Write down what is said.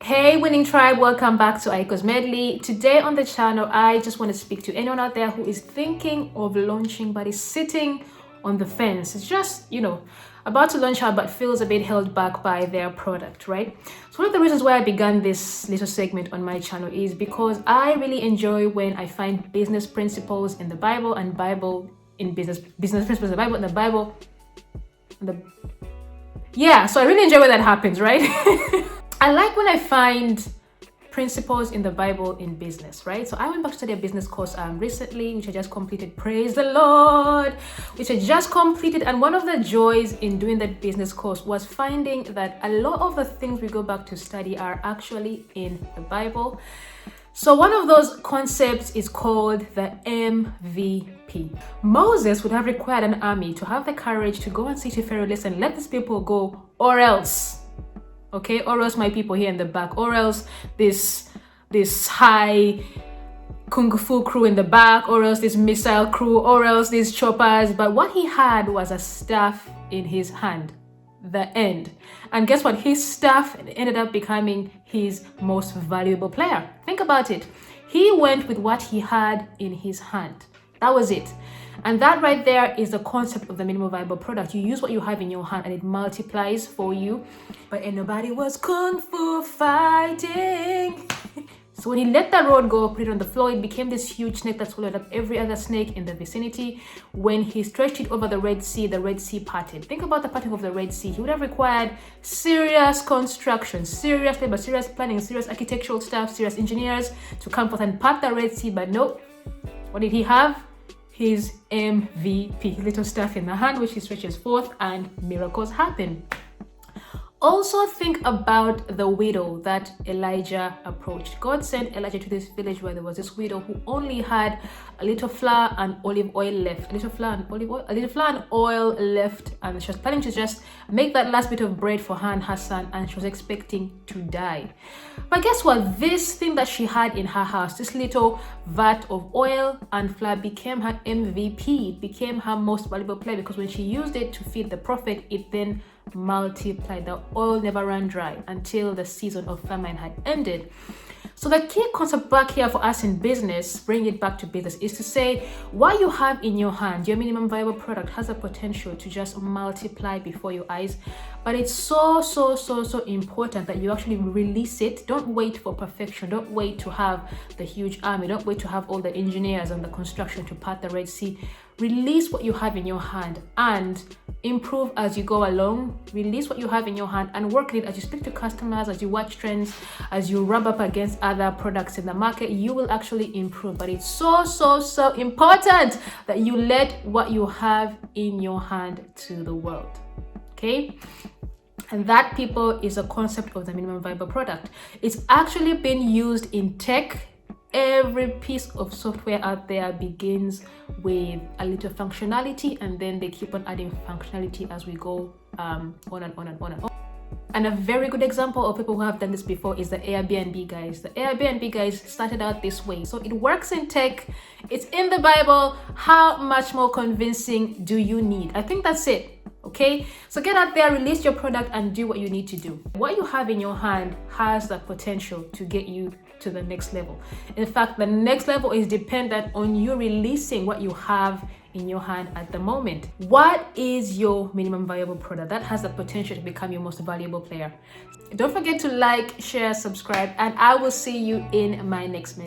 Hey winning tribe, welcome back to Aiko's Medley. Today on the channel, I just want to speak to anyone out there who is thinking of launching but is sitting on the fence. It's just, about to launch out but feels a bit held back by their product, right? So one of the reasons why I began this little segment on my channel is because I really enjoy when I find business principles in the Bible and Bible in business principles in the Bible and the Bible. So I really enjoy when that happens, right? I like when I find principles in the Bible in business, right? So I went back to study a business course recently, which I just completed. Praise the Lord, which I just completed. And one of the joys in doing that business course was finding that a lot of the things we go back to study are actually in the Bible. So one of those concepts is called the MVP. Moses would have required an army to have the courage to go and say to Pharaoh, listen, let these people go or else. Okay, or else my people here in the back, or else this high kung fu crew in the back, or else this missile crew, or else these choppers. But what he had was a staff in his hand, the end. And guess what? His staff ended up becoming his most valuable player. Think about it. He went with what he had in his hand. That was it. And that right there is the concept of the minimum viable product. You use what you have in your hand and it multiplies for you. But ain't nobody was kung fu fighting. So when he let that rod go, put it on the floor, it became this huge snake that swallowed up every other snake in the vicinity. When he stretched it over the Red Sea parted. Think about the parting of the Red Sea. He would have required serious construction, serious labor, serious planning, serious architectural staff, serious engineers to come forth and part the Red Sea. But no, what did he have? His MVP, his little staff in the hand, which he stretches forth and miracles happen. Also think about the widow that Elijah approached. God sent Elijah to this village where there was this widow who only had a little flour and olive oil left. A little flour and oil left. And she was planning to just make that last bit of bread for her and her son, and she was expecting to die. But guess what? This thing that she had in her house, this little vat of oil and flour, became her MVP. It became her most valuable play, because when she used it to feed the prophet, it then multiplied. The oil never ran dry until the season of famine had ended. So the key concept back here for us in business, bring it back to business, is to say what you have in your hand, your minimum viable product, has the potential to just multiply before your eyes. But it's so important that you actually release it. Don't wait for perfection. Don't wait to have the huge army. Don't wait to have all the engineers and the construction to part the Red Sea. Release what you have in your hand and improve as you go along. Release what you have in your hand and work with it as you speak to customers, as you watch trends, as you rub up against other products in the market. You will actually improve. But it's so important that you let what you have in your hand to the world. Okay? And that, people, is a concept of the minimum viable product. It's actually been used in tech. Every piece of software out there begins with a little functionality, and then they keep on adding functionality as we go on and on. And a very good example of people who have done this before is the Airbnb guys. The Airbnb guys started out this way. So it works in tech. It's in the Bible. How much more convincing do you need? I think that's it. Okay, so get out there, release your product, and do what you need to do. What you have in your hand has the potential to get you to the next level. In fact, the next level is dependent on you releasing what you have in your hand at the moment. What is your minimum viable product that has the potential to become your most valuable player? Don't forget to like, share, subscribe, and I will see you in my next video.